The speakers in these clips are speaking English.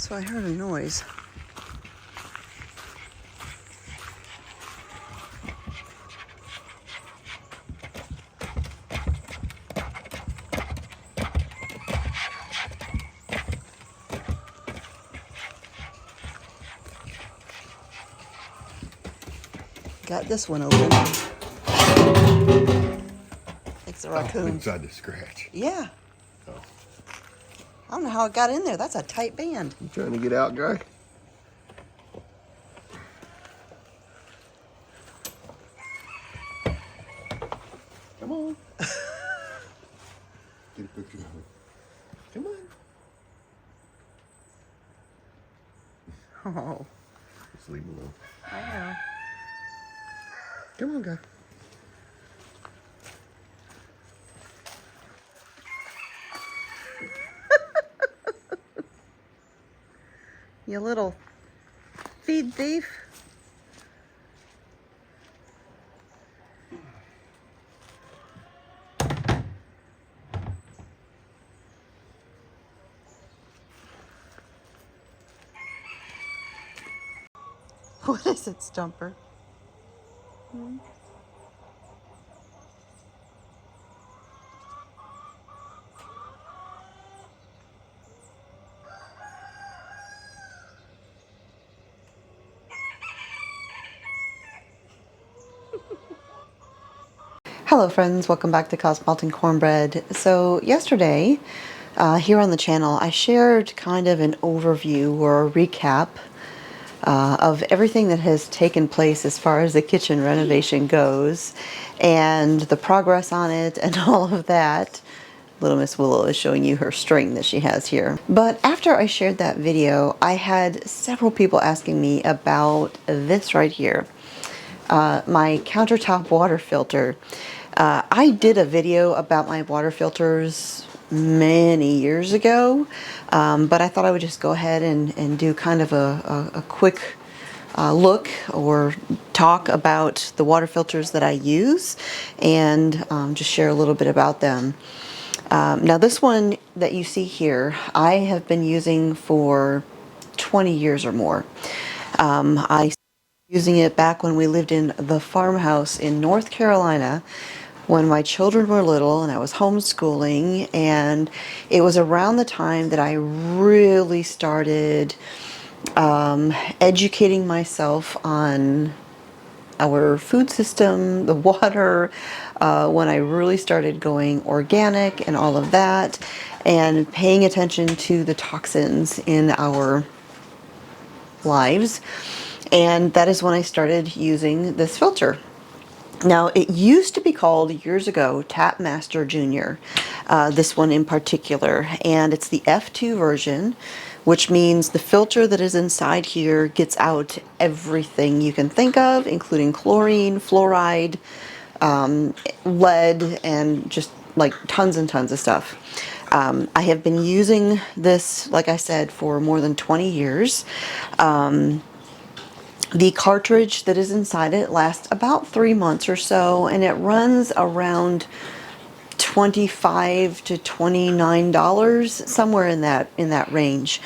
So I heard a noise. Got this one open. It's a raccoon. Inside the scratch. Yeah. Oh. I don't know how it got in there. That's a tight band. You trying to get out, Guy? Come on. Get a picture of him. Come on. Oh, Just leave him alone. I know. Come on, Guy. You little feed thief. What is it, Stumper? Hmm? Hello friends, welcome back to Cosmopolitan Cornbread. So yesterday, here on the channel, I shared kind of an overview or a recap of everything that has taken place as far as the kitchen renovation goes and the progress on it and all of that. Little Miss Willow is showing you her string that she has here. But after I shared that video, I had several people asking me about this right here. My countertop water filter. I did a video about my water filters many years ago, but I thought I would just go ahead and do kind of a quick look or talk about the water filters that I use and just share a little bit about them. Now this one that you see here, I have been using for 20 years or more. I using it back when we lived in the farmhouse in North Carolina when my children were little and I was homeschooling, and it was around the time that I really started educating myself on our food system, the water, when I really started going organic and all of that, and paying attention to the toxins in our lives. And that is when I started using this filter. Now, it used to be called years ago Tap Master Junior, this one in particular, and it's the F2 version, which means the filter that is inside here gets out everything you can think of, including chlorine, fluoride, lead, and just like tons and tons of stuff. I have been using this, like I said, for more than 20 years. The cartridge that is inside it lasts about 3 months or so, and it runs around $25 to $29, somewhere in that range.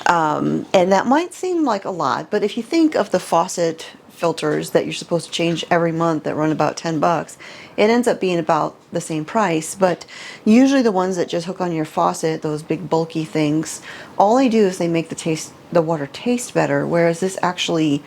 And that might seem like a lot, but if you think of the faucet filters that you're supposed to change every month that run about 10 bucks, it ends up being about the same price. But usually the ones that just hook on your faucet, those big bulky things, all they do is they make the water taste better, whereas this actually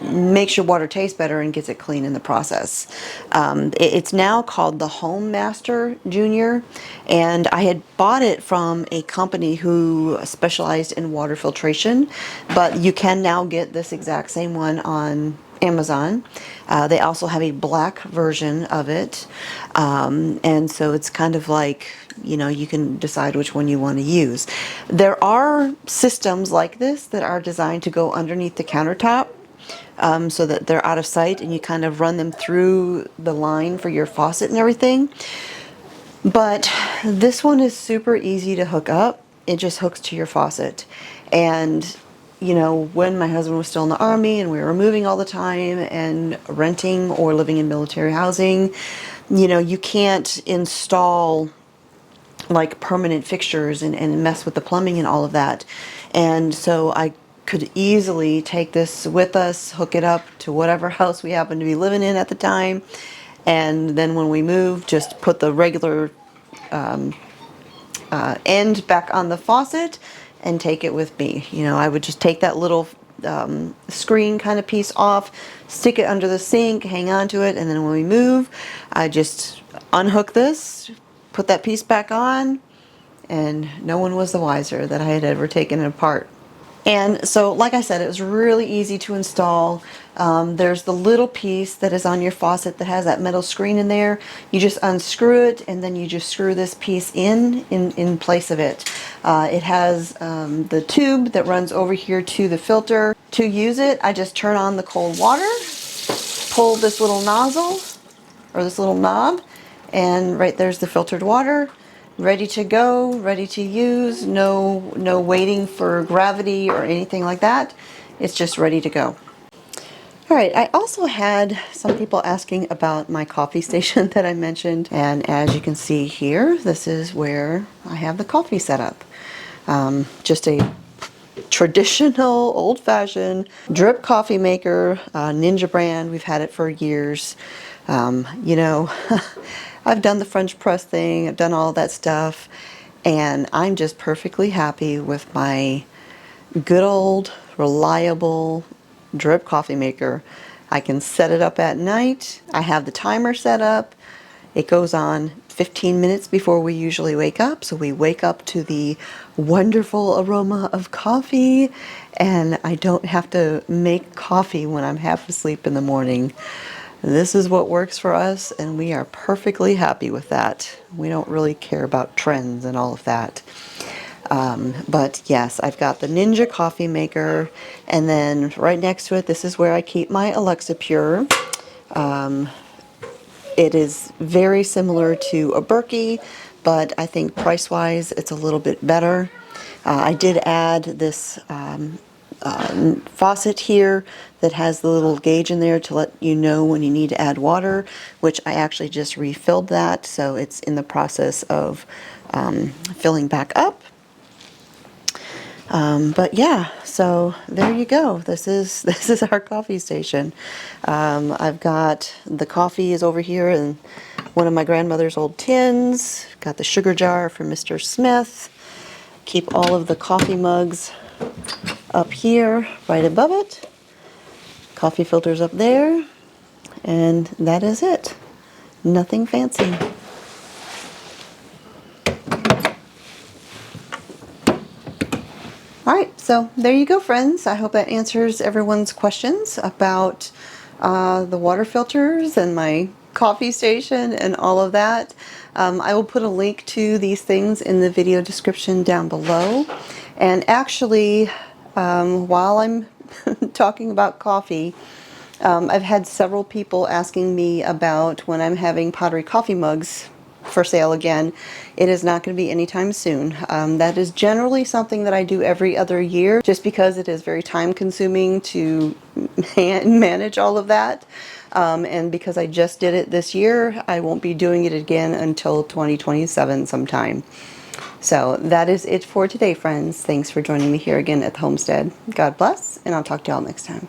makes your water taste better and gets it clean in the process. It's now called the Home Master Junior, and I had bought it from a company who specialized in water filtration, but you can now get this exact same one on Amazon. They also have a black version of it, and so it's kind of like, you know, you can decide which one you want to use. There are systems like this that are designed to go underneath the countertop, so that they're out of sight and you kind of run them through the line for your faucet and everything. But this one is super easy to hook up. It just hooks to your faucet. And you know, when my husband was still in the Army and we were moving all the time and renting or living in military housing, you know, you can't install like permanent fixtures and mess with the plumbing and all of that. And so I could easily take this with us, hook it up to whatever house we happen to be living in at the time, and then when we move, just put the regular end back on the faucet and take it with me. You know, I would just take that little screen kind of piece off, stick it under the sink, hang on to it, and then when we move, I just unhook this, put that piece back on, and no one was the wiser that I had ever taken it apart. And so, like I said, it was really easy to install. There's the little piece that is on your faucet that has that metal screen in there. You just unscrew it, and then you just screw this piece in place of it. It has the tube that runs over here to the filter. To use it, I just turn on the cold water, pull this little nozzle, or this little knob, and right there's the filtered water. Ready to go, ready to use, no waiting for gravity or anything like that. It's just ready to go. All right, I also had some people asking about my coffee station that I mentioned, and as you can see here, this is where I have the coffee set up. Just a traditional, old-fashioned drip coffee maker, Ninja brand. We've had it for years. You know, I've done the French press thing, I've done all that stuff, and I'm just perfectly happy with my good old, reliable drip coffee maker. I can set it up at night. I have the timer set up. It goes on 15 minutes before we usually wake up, so we wake up to the wonderful aroma of coffee, and I don't have to make coffee when I'm half asleep in the morning. This is what works for us, and we are perfectly happy with that. We don't really care about trends and all of that. But yes, I've got the Ninja coffee maker, and then right next to it, this is where I keep my Alexa Pure. It is very similar to a Berkey, but I think price-wise, it's a little bit better. I did add this faucet here that has the little gauge in there to let you know when you need to add water, which I actually just refilled that, so it's in the process of filling back up. But yeah, so there you go. This is our coffee station. I've got the coffee is over here in one of my grandmother's old tins. Got the sugar jar from Mr. Smith. Keep all of the coffee mugs up here, right above it. Coffee filters up there, and that is it. Nothing fancy. Alright, so there you go, friends. I hope that answers everyone's questions about the water filters and my coffee station and all of that. I will put a link to these things in the video description down below. And actually, while I'm talking about coffee, I've had several people asking me about when I'm having pottery coffee mugs for sale again. It is not going to be anytime soon. That is generally something that I do every other year, just because it is very time consuming to manage all of that. And because I just did it this year, I won't be doing it again until 2027 sometime. So that is it for today, friends. Thanks for joining me here again at the homestead. God bless, and I'll talk to y'all next time.